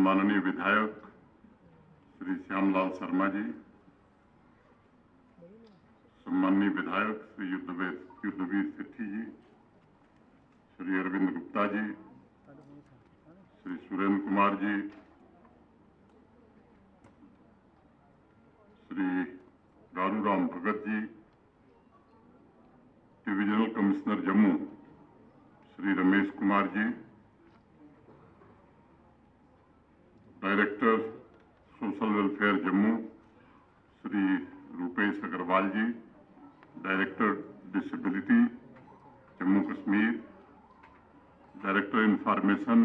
सम्माननीय विधायक श्री श्यामलाल शर्मा जी, सम्माननीय विधायक Shri Yudhvir Sethi ji, Shri Arvind Gupta ji, Shri Surender Kumar ji, Shri Daruram Bhagat ji, divisional commissioner Jammu Shri Ramesh Kumar ji, director social welfare Jammu Shri Rupesh Agarwal ji, director disability Jammu Kashmir, director information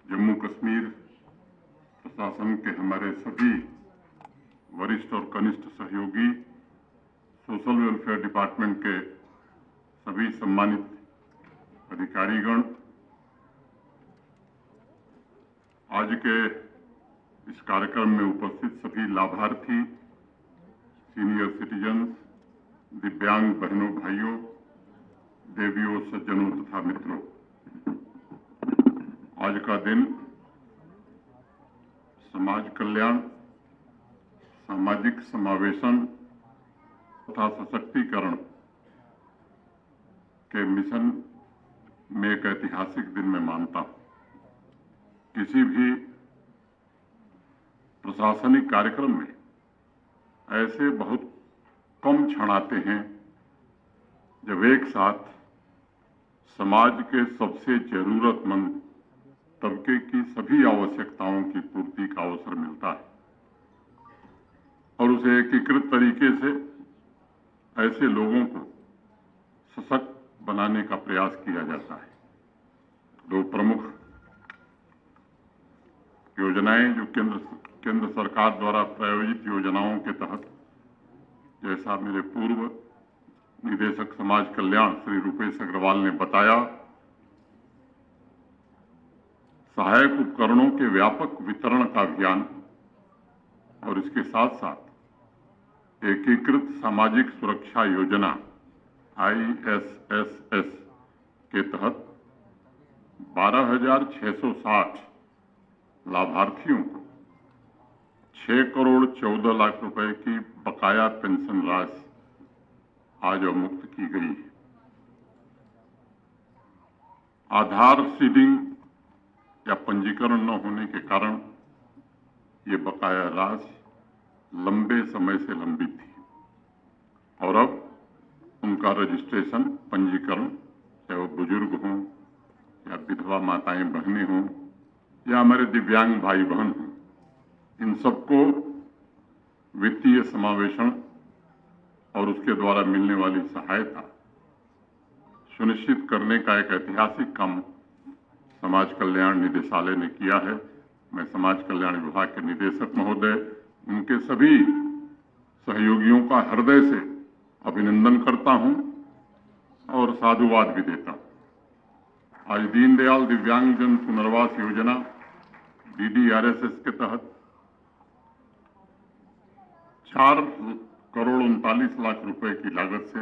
Jammu Kashmir, प्रशासन के हमारे सभी वरिष्ठ और कनिष्ठ सहयोगी, सोशल वेलफेयर डिपार्टमेंट के सभी सम्मानित अधिकारीगण, आज के इस कार्यक्रम में उपस्थित सभी लाभार्थी, सीनियर सिटीजन्स, दिव्यांग बहनों भाइयों, देवियों सज्जनों तथा मित्रों, आज का दिन समाज कल्याण, सामाजिक समावेशन तथा सशक्तिकरण के मिशन में एक ऐतिहासिक दिन मैं मानता हूं। किसी भी प्रशासनिक कार्यक्रम में ऐसे बहुत कम क्षण आते हैं जब एक साथ समाज के सबसे जरूरतमंद तबके की सभी आवश्यकताओं की पूर्ति का अवसर मिलता है और उसे एकीकृत तरीके से ऐसे लोगों को सशक्त बनाने का प्रयास किया जाता है। दो प्रमुख योजनाएं जो केंद्र सरकार द्वारा प्रायोजित योजनाओं के तहत, जैसा मेरे पूर्व निदेशक समाज कल्याण श्री रूपेश अग्रवाल ने बताया, सहायक उपकरणों के व्यापक वितरण का अभियान और इसके साथ साथ एकीकृत सामाजिक सुरक्षा योजना ISSS के तहत 12,660 लाभार्थियों को 6 करोड़ 14 लाख रुपए की बकाया पेंशन राशि आज अवमुक्त की गई है। आधार सीडिंग या पंजीकरण न होने के कारण ये बकाया राशि लंबे समय से लंबित थी और अब उनका रजिस्ट्रेशन, पंजीकरण, चाहे वो बुजुर्ग हों या विधवा माताएं बहनें हों या हमारे दिव्यांग भाई बहन हों, इन सबको वित्तीय समावेशन और उसके द्वारा मिलने वाली सहायता सुनिश्चित करने का एक ऐतिहासिक काम समाज कल्याण निदेशालय ने किया है। मैं समाज कल्याण विभाग के निदेशक महोदय, उनके सभी सहयोगियों का हृदय से अभिनंदन करता हूं और साधुवाद भी देता हूं। आज दीनदयाल दिव्यांगजन पुनर्वास योजना DDRSS के तहत 4 करोड़ 39 लाख रुपए की लागत से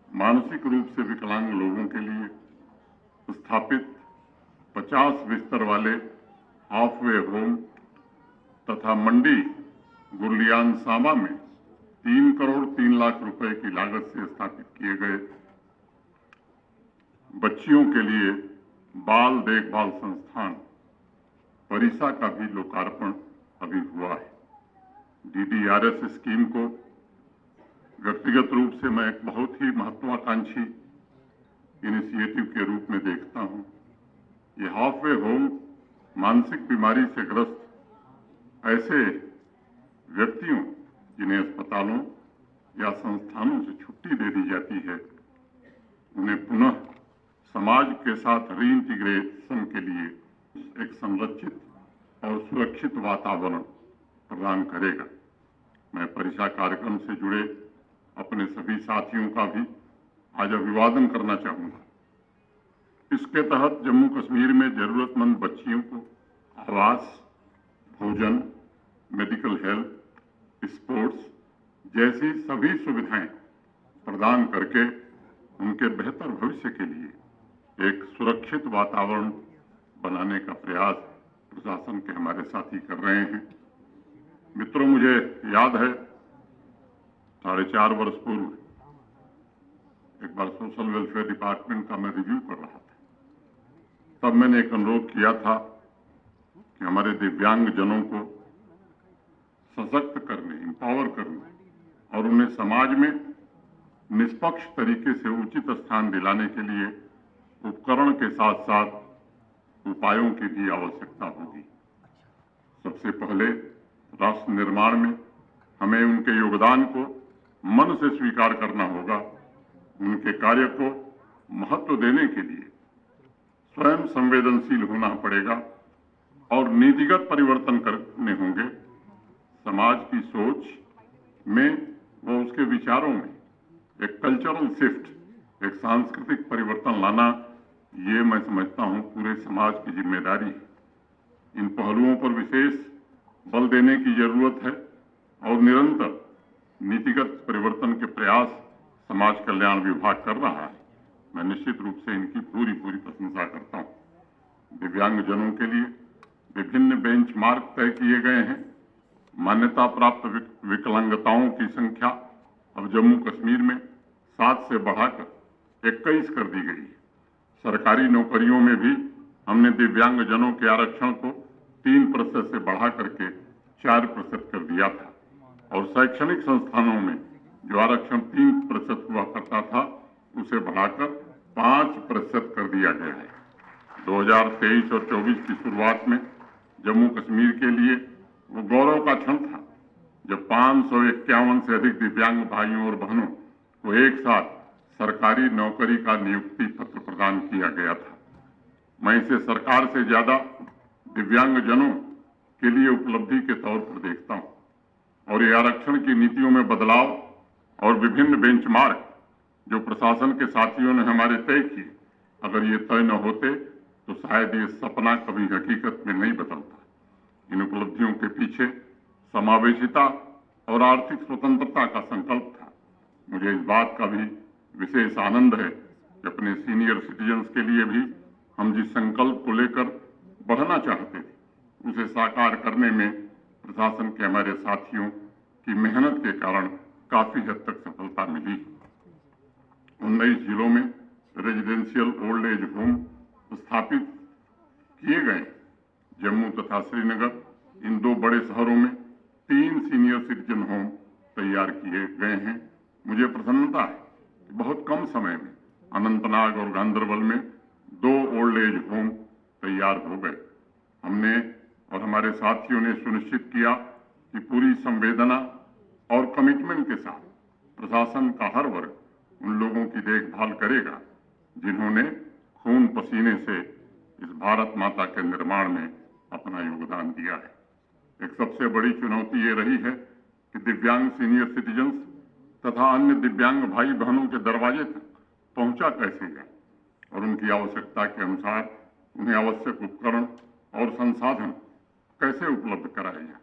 मानसिक रूप से विकलांग लोगों के लिए स्थापित 50 बिस्तर वाले हाफवे होम तथा मंडी गुरलियान सांबा में 3 करोड़ 3 लाख रुपए की लागत से स्थापित किए गए बच्चियों के लिए बाल देखभाल संस्थान परिसा का भी लोकार्पण अभी हुआ है। DDRSS स्कीम को व्यक्तिगत रूप से मैं एक बहुत ही महत्वाकांक्षी इनिशिएटिव के रूप में देखता हूं। ये हाफवे होम मानसिक बीमारी से ग्रस्त ऐसे व्यक्तियों जिन्हें अस्पतालों या संस्थानों से छुट्टी दे दी जाती है, उन्हें पुनः समाज के साथ रीइंटीग्रेशन के लिए एक संरक्षित और सुरक्षित वातावरण प्रदान करेगा। मैं परिषा कार्यक्रम से जुड़े अपने सभी साथियों का भी आज अभिवादन करना चाहूंगा। इसके तहत जम्मू कश्मीर में जरूरतमंद बच्चियों को आवास, भोजन, मेडिकल हेल्थ, स्पोर्ट्स जैसी सभी सुविधाएं प्रदान करके उनके बेहतर भविष्य के लिए एक सुरक्षित वातावरण बनाने का प्रयास प्रशासन के हमारे साथी कर रहे हैं। मित्रों, मुझे याद है 4.5 वर्ष पूर्व एक बार सोशल वेलफेयर डिपार्टमेंट का मैं रिव्यू कर रहा था। तब मैंने एक अनुरोध किया था कि हमारे दिव्यांग जनों को सशक्त करने, एम्पावर करने और उन्हें समाज में निष्पक्ष तरीके से उचित स्थान दिलाने के लिए उपकरण के साथ साथ उपायों की भी आवश्यकता होगी। सबसे पहले राष्ट्र निर्माण में हमें उनके योगदान को मन से स्वीकार करना होगा। उनके कार्य को महत्व देने के लिए स्वयं संवेदनशील होना पड़ेगा और नीतिगत परिवर्तन करने होंगे। समाज की सोच में व उसके विचारों में एक कल्चरल शिफ्ट, एक सांस्कृतिक परिवर्तन लाना, ये मैं समझता हूं पूरे समाज की जिम्मेदारी है। इन पहलुओं पर विशेष बल देने की जरूरत है और निरंतर नीतिगत परिवर्तन के प्रयास समाज कल्याण विभाग कर रहा है। मैं निश्चित रूप से इनकी पूरी प्रशंसा करता हूं। दिव्यांग जनों के लिए विभिन्न बेंचमार्क तय किए गए हैं। मान्यता प्राप्त विकलांगताओं की संख्या अब जम्मू कश्मीर में 7 से बढ़ाकर 21 कर दी गई है। सरकारी नौकरियों में भी हमने दिव्यांग जनों के आरक्षण को 3% से बढ़ा करके 4% कर दिया था और शैक्षणिक संस्थानों में जो आरक्षण 3% हुआ करता था उसे बढ़ाकर 5% कर दिया गया है। 2023 और 24 की शुरुआत में जम्मू कश्मीर के लिए वो गौरव का क्षण था जब 551 से अधिक दिव्यांग भाइयों और बहनों को एक साथ सरकारी नौकरी का नियुक्ति पत्र प्रदान किया गया था। मैं इसे सरकार से ज्यादा दिव्यांग जनों के लिए उपलब्धि के तौर पर देखता हूं और ये आरक्षण की नीतियों में बदलाव और विभिन्न बेंचमार्क जो प्रशासन के साथियों ने हमारे तय किए, अगर ये तय न होते तो शायद ये सपना कभी हकीकत में नहीं बदलता। इन उपलब्धियों के पीछे समावेशिता और आर्थिक स्वतंत्रता का संकल्प था। मुझे इस बात का भी विशेष आनंद है कि अपने सीनियर सिटीजन्स के लिए भी हम जिस संकल्प को लेकर बढ़ना चाहते थे उसे साकार करने में प्रशासन के हमारे साथियों की मेहनत के कारण काफी हद तक सफलता मिली। 19 जिलों में रेजिडेंशियल ओल्ड एज होम स्थापित किए गए। जम्मू तथा श्रीनगर इन 2 बड़े शहरों में 3 सीनियर सिटीजन होम तैयार किए गए हैं। मुझे प्रसन्नता है कि बहुत कम समय में अनंतनाग और गांदरबल में 2 ओल्ड एज होम तैयार हो गए। हमने और हमारे साथियों ने सुनिश्चित किया कि पूरी संवेदना और कमिटमेंट के साथ प्रशासन का हर वर्ग उन लोगों की देखभाल करेगा जिन्होंने खून पसीने से इस भारत माता के निर्माण में अपना योगदान दिया है। एक सबसे बड़ी चुनौती ये रही है कि दिव्यांग सीनियर सिटीजन्स तथा अन्य दिव्यांग भाई बहनों के दरवाजे तक पहुंचा कैसे जाए और उनकी आवश्यकता के अनुसार उन्हें आवश्यक उपकरण और संसाधन कैसे उपलब्ध कराए जाए।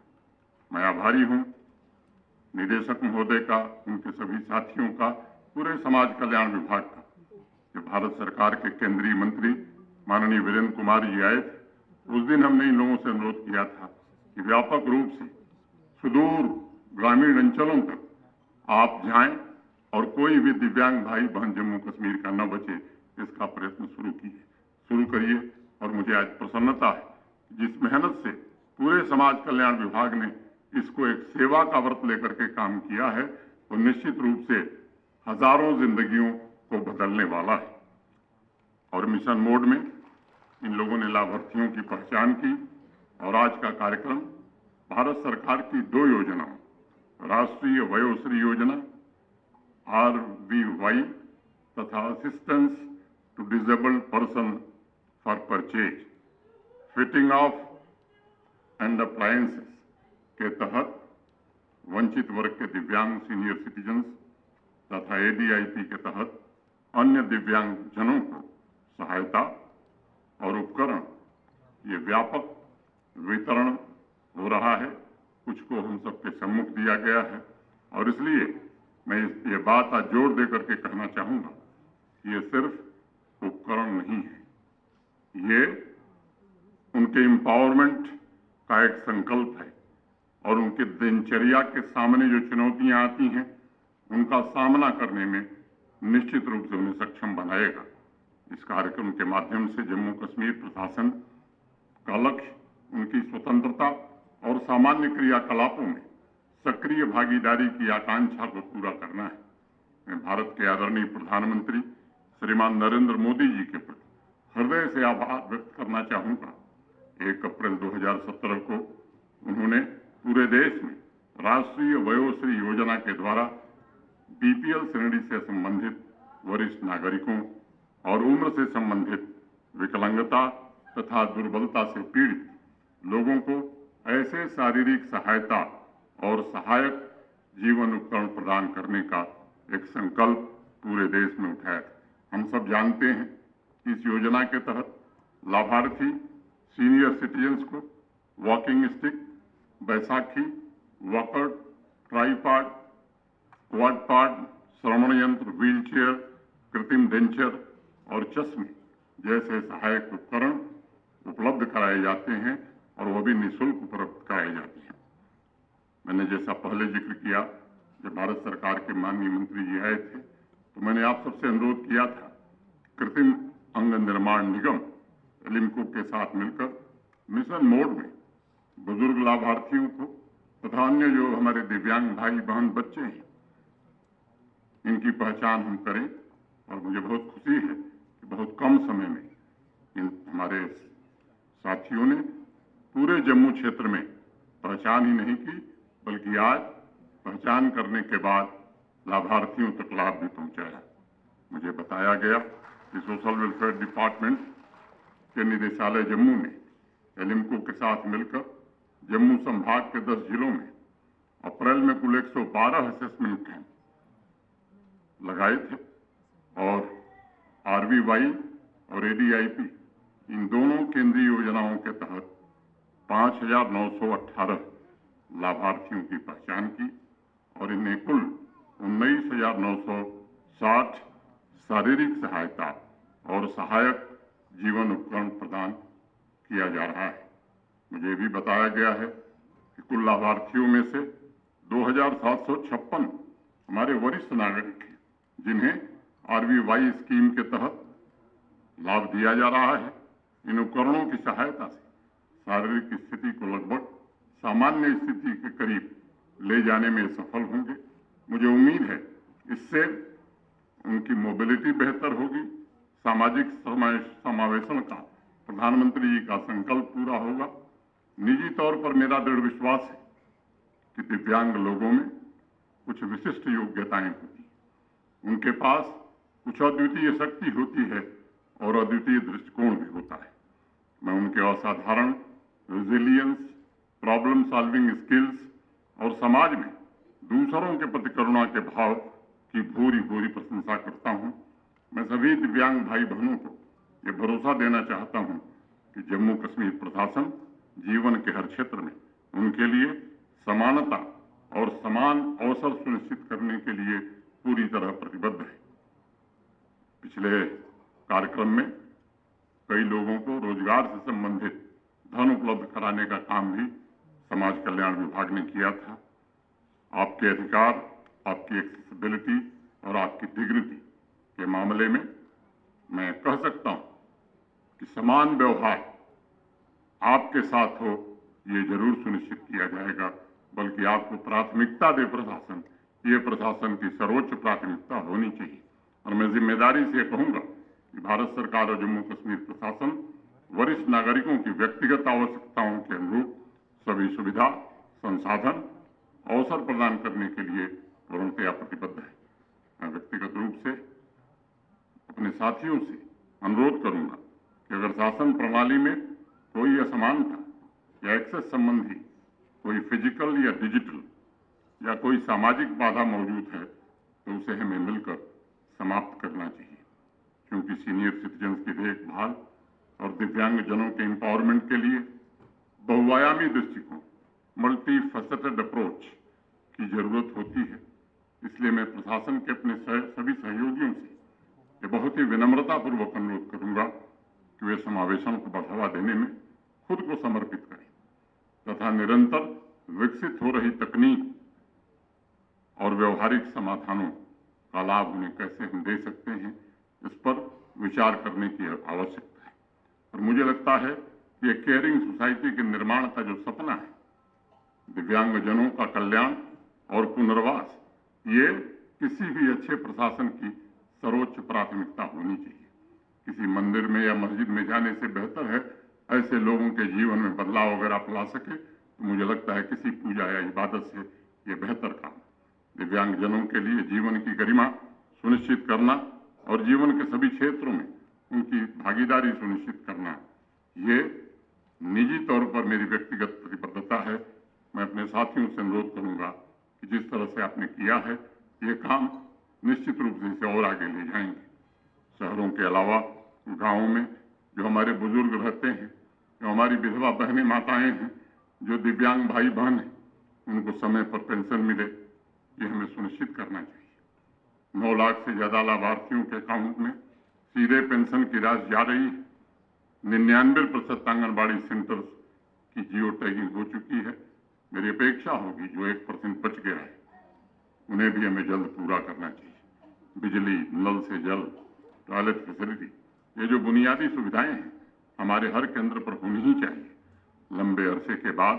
मैं आभारी हूं निदेशक महोदय का, उनके सभी साथियों का, पूरे समाज कल्याण विभाग का। जब भारत सरकार के केंद्रीय मंत्री माननीय वीरेंद्र कुमार जी आए थे, उस दिन हमने इन लोगों से अनुरोध किया था कि व्यापक रूप से सुदूर ग्रामीण अंचलों तक आप जाएं और कोई भी दिव्यांग भाई बहन जम्मू कश्मीर का न बचे, इसका प्रयत्न शुरू करिए। और मुझे आज प्रसन्नता है जिस मेहनत से पूरे समाज कल्याण विभाग ने इसको एक सेवा का व्रत लेकर के काम किया है, वो निश्चित रूप से हजारों जिंदगियों को बदलने वाला है। और मिशन मोड में इन लोगों ने लाभार्थियों की पहचान की और आज का कार्यक्रम भारत सरकार की 2 योजनाओं, राष्ट्रीय वयोश्री योजना RVY तथा assistance to disabled person for purchase, fitting of and appliances के तहत वंचित वर्ग के दिव्यांग सीनियर सिटीजन्स तथा ADIP के तहत अन्य दिव्यांग जनों को सहायता और उपकरण, ये व्यापक वितरण हो रहा है। कुछ को हम सबके सम्मुख दिया गया है और इसलिए मैं ये बात आज जोर देकर के कहना चाहूंगा कि ये सिर्फ उपकरण नहीं है, ये उनके एम्पावरमेंट का एक संकल्प है और उनके दिनचर्या के सामने जो चुनौतियां आती हैं उनका सामना करने में निश्चित रूप से उन्हें सक्षम बनाएगा। इस कार्यक्रम के माध्यम से जम्मू कश्मीर प्रशासन का लक्ष्य उनकी स्वतंत्रता और सामान्य क्रियाकलापों में सक्रिय भागीदारी की आकांक्षा को पूरा करना है। मैं भारत के आदरणीय प्रधानमंत्री श्रीमान नरेंद्र मोदी जी के प्रति हृदय से आभार व्यक्त करना चाहूंगा। 1 अप्रैल 2017 को उन्होंने पूरे देश में राष्ट्रीय वयोश्री योजना के द्वारा बीपीएल श्रेणी से संबंधित वरिष्ठ नागरिकों और उम्र से संबंधित विकलांगता तथा दुर्बलता से पीड़ित लोगों को ऐसे शारीरिक सहायता और सहायक जीवन उपकरण प्रदान करने का एक संकल्प पूरे देश में उठाया। हम सब जानते हैं कि इस योजना के तहत लाभार्थी सीनियर सिटीजन्स को वॉकिंग स्टिक, बैसाखी, वॉकर, ट्राईपॉड, क्वाडपॉड, श्रवण यंत्र, व्हील चेयर, कृत्रिम डेंचर और चश्मे जैसे सहायक उपकरण उपलब्ध कराए जाते हैं और वह भी निःशुल्क उपलब्ध कराए जाते हैं। मैंने जैसा पहले जिक्र किया, जब भारत सरकार के माननीय मंत्री जी आए थे तो मैंने आप सबसे अनुरोध किया था कृत्रिम अंग निर्माण निगम एलिम्को के साथ मिलकर मिशन मोड में बुजुर्ग लाभार्थियों को तथा अन्य जो हमारे दिव्यांग भाई बहन बच्चे हैं इनकी पहचान हम करें। और मुझे बहुत खुशी है कि बहुत कम समय में इन हमारे साथियों ने पूरे जम्मू क्षेत्र में पहचान ही नहीं की बल्कि आज पहचान करने के बाद लाभार्थियों तक लाभ भी पहुंचाया। मुझे बताया गया कि सोशल वेलफेयर डिपार्टमेंट के निदेशालय जम्मू ने एलिम्को के साथ मिलकर जम्मू संभाग के 10 जिलों में अप्रैल में कुल 112 असेसमेंट कैंप लगाए थे और आरवीवाई और एडीआईपी इन दोनों केंद्रीय योजनाओं के तहत 5,918 लाभार्थियों की पहचान की और इन्हें कुल 19,960 शारीरिक सहायता और सहायक जीवन उपकरण प्रदान किया जा रहा है। मुझे भी बताया गया है कि कुल लाभार्थियों में से 2,756 हमारे वरिष्ठ नागरिक हैं जिन्हें आरवीवाई स्कीम के तहत लाभ दिया जा रहा है। इन उपकरणों की सहायता से शारीरिक स्थिति को लगभग सामान्य स्थिति के करीब ले जाने में सफल होंगे। मुझे उम्मीद है इससे उनकी मोबिलिटी बेहतर होगी, सामाजिक समावेशन का प्रधानमंत्री जी का संकल्प पूरा होगा। निजी तौर पर मेरा दृढ़ विश्वास है कि दिव्यांग लोगों में कुछ विशिष्ट योग्यताएं होती हैं, उनके पास कुछ अद्वितीय शक्ति होती है और अद्वितीय दृष्टिकोण भी होता है। मैं उनके असाधारण रेजिलियंस, प्रॉब्लम सॉल्विंग स्किल्स और समाज में दूसरों के प्रति करुणा के भाव की भूरी भूरी प्रशंसा करता हूं। मैं सभी दिव्यांग भाई बहनों को ये भरोसा देना चाहता हूं कि जम्मू कश्मीर प्रशासन जीवन के हर क्षेत्र में उनके लिए समानता और समान अवसर सुनिश्चित करने के लिए पूरी तरह प्रतिबद्ध है। पिछले कार्यक्रम में कई लोगों को रोजगार से संबंधित धन उपलब्ध कराने का काम भी समाज कल्याण विभाग ने किया था। आपके अधिकार, आपकी एक्सेसिबिलिटी और आपकी डिग्निटी के मामले में मैं कह सकता हूं कि समान व्यवहार आपके साथ हो ये जरूर सुनिश्चित किया जाएगा, बल्कि आपको प्राथमिकता दे प्रशासन, ये प्रशासन की सर्वोच्च प्राथमिकता होनी चाहिए। और मैं जिम्मेदारी से कहूंगा कि भारत सरकार और जम्मू कश्मीर प्रशासन वरिष्ठ नागरिकों की व्यक्तिगत आवश्यकताओं के अनुरूप सभी सुविधा, संसाधन, अवसर प्रदान करने के लिए पूर्णतया प्रतिबद्ध है। मैं व्यक्तिगत रूप से अपने साथियों से अनुरोध करूंगा कि अगर शासन प्रणाली में कोई असमानता या एक्सेस संबंधी कोई फिजिकल या डिजिटल या कोई सामाजिक बाधा मौजूद है तो उसे हमें मिलकर समाप्त करना चाहिए, क्योंकि सीनियर सिटीजन्स की देखभाल और दिव्यांग जनों के एम्पावरमेंट के लिए बहुआयामी दृष्टिकोण, मल्टी फेसेटेड अप्रोच की जरूरत होती है। इसलिए मैं प्रशासन के अपने सभी सहयोगियों से ये बहुत ही विनम्रतापूर्वक अनुरोध करूंगा कि वे समावेशन को बढ़ावा देने में खुद को समर्पित करें तथा निरंतर विकसित हो रही तकनीक और व्यवहारिक समाधानों का लाभ उन्हें कैसे हम दे सकते हैं, इस पर विचार करने की आवश्यकता है। और मुझे लगता है कि एक केयरिंग सोसाइटी के निर्माण का जो सपना है, दिव्यांगजनों का कल्याण और पुनर्वास, ये किसी भी अच्छे प्रशासन की सर्वोच्च प्राथमिकता होनी चाहिए। किसी मंदिर में या मस्जिद में जाने से बेहतर है ऐसे लोगों के जीवन में बदलाव अगर आप ला सके तो मुझे लगता है किसी पूजा या इबादत से ये बेहतर काम। दिव्यांगजनों के लिए जीवन की गरिमा सुनिश्चित करना और जीवन के सभी क्षेत्रों में उनकी भागीदारी सुनिश्चित करना, ये निजी तौर पर मेरी व्यक्तिगत प्रतिबद्धता है। मैं अपने साथियों से अनुरोध करूंगा कि जिस तरह से आपने किया है, ये काम निश्चित रूप से इसे और आगे ले जाएंगे। शहरों के अलावा गांवों में जो हमारे बुजुर्ग रहते हैं, जो हमारी विधवा बहनें माताएं हैं, जो दिव्यांग भाई बहन हैं, उनको समय पर पेंशन मिले, ये हमें सुनिश्चित करना चाहिए। 9 लाख से ज्यादा लाभार्थियों के अकाउंट में सीधे पेंशन की राशि जा रही है। 99% आंगनबाड़ी सेंटर्स की जियो टैगिंग हो चुकी है। मेरी अपेक्षा होगी जो 1% बच गया है उन्हें भी हमें जल्द पूरा करना चाहिए। बिजली, नल से जल, टॉयलेट फैसिलिटी, ये जो बुनियादी सुविधाएं हैं हमारे हर केंद्र पर होनी ही चाहिए। लंबे अरसे के बाद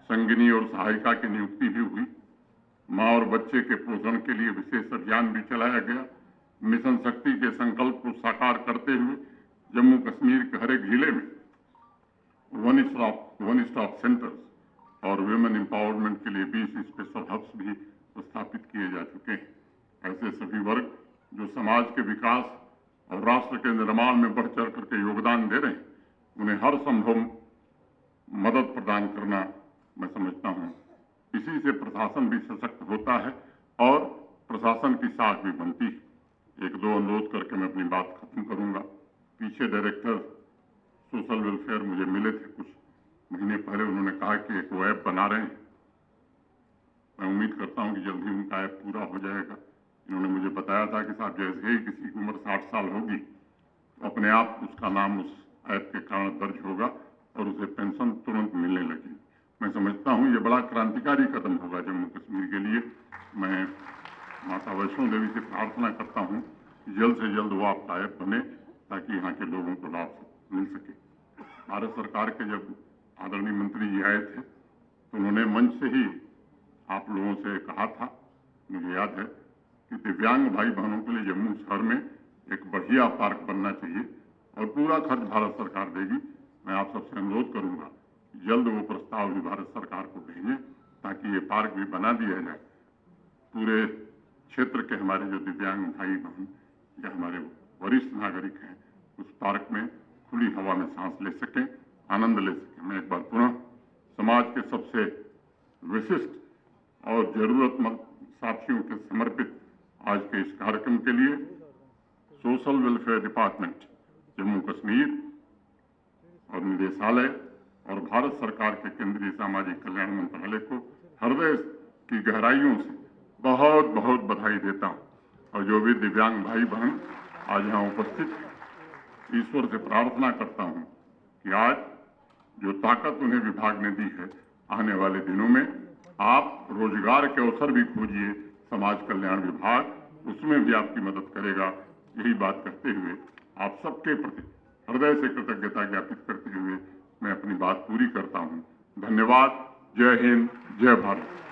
संगिनी और सहायिका की नियुक्ति भी हुई। मां और बच्चे के पोषण के लिए विशेष अभियान भी चलाया गया। मिशन शक्ति के संकल्प को साकार करते हुए जम्मू कश्मीर के हर एक जिले में वन स्टॉप सेंटर्स और वुमेन एम्पावरमेंट के लिए 20 स्पेशल हब्स भी स्थापित किए जा चुके हैं। ऐसे सभी वर्ग जो समाज के विकास और राष्ट्र के निर्माण में बढ़ चढ़ करके योगदान दे रहे हैं, उन्हें हर संभव मदद प्रदान करना मैं समझता हूं इसी से प्रशासन भी सशक्त होता है और प्रशासन की साख भी बनती है। 1-2 अनुरोध करके मैं अपनी बात खत्म करूंगा। पीछे डायरेक्टर सोशल वेलफेयर मुझे मिले थे कुछ महीने पहले, उन्होंने कहा कि एक ऐप बना रहे हैं। मैं उम्मीद करता हूं कि जल्द ही उनका ऐप पूरा हो जाएगा। इन्होंने मुझे बताया था कि साहब जैसे ही किसी की उम्र 60 साल होगी तो अपने आप उसका नाम उस ऐप के कारण दर्ज होगा और उसे पेंशन तुरंत मिलने लगी। मैं समझता हूं ये बड़ा क्रांतिकारी कदम होगा जम्मू कश्मीर के लिए। मैं माता वैष्णो देवी से प्रार्थना करता हूं कि जल्द से जल्द वो आपका ऐप बने ताकि यहाँ के लोगों को लाभ मिल सके। भारत सरकार के जब आदरणीय मंत्री जी आए थे तो उन्होंने मंच से ही आप लोगों से कहा था, मुझे याद है, कि दिव्यांग भाई बहनों के लिए जम्मू शहर में एक बढ़िया पार्क बनना चाहिए और पूरा खर्च भारत सरकार देगी। मैं आप सबसे अनुरोध करूंगा जल्द वो प्रस्ताव भी भारत सरकार को भेजें ताकि ये पार्क भी बना दिया जाए। पूरे क्षेत्र के हमारे जो दिव्यांग भाई बहन या हमारे वरिष्ठ नागरिक हैं उस पार्क में खुली हवा में सांस ले सकें, आनंद ले सकें। मैं एक बार पुनः समाज के सबसे विशिष्ट और जरूरतमंद साथियों के समर्पित आज के इस कार्यक्रम के लिए social welfare department Jammu Kashmir और निदेशालय और भारत सरकार के केंद्रीय सामाजिक कल्याण मंत्रालय को हृदय की गहराइयों से बहुत बहुत बधाई देता हूं। और जो भी दिव्यांग भाई बहन आज यहाँ उपस्थित हैं, ईश्वर से प्रार्थना करता हूं कि आज जो ताकत उन्हें विभाग ने दी है, आने वाले दिनों में आप रोजगार के अवसर भी खोजिए। समाज कल्याण विभाग उसमें भी आपकी मदद करेगा। यही बात करते हुए आप सबके प्रति हृदय से कृतज्ञता ज्ञापित करते हुए मैं अपनी बात पूरी करता हूं। धन्यवाद। जय हिंद, जय भारत।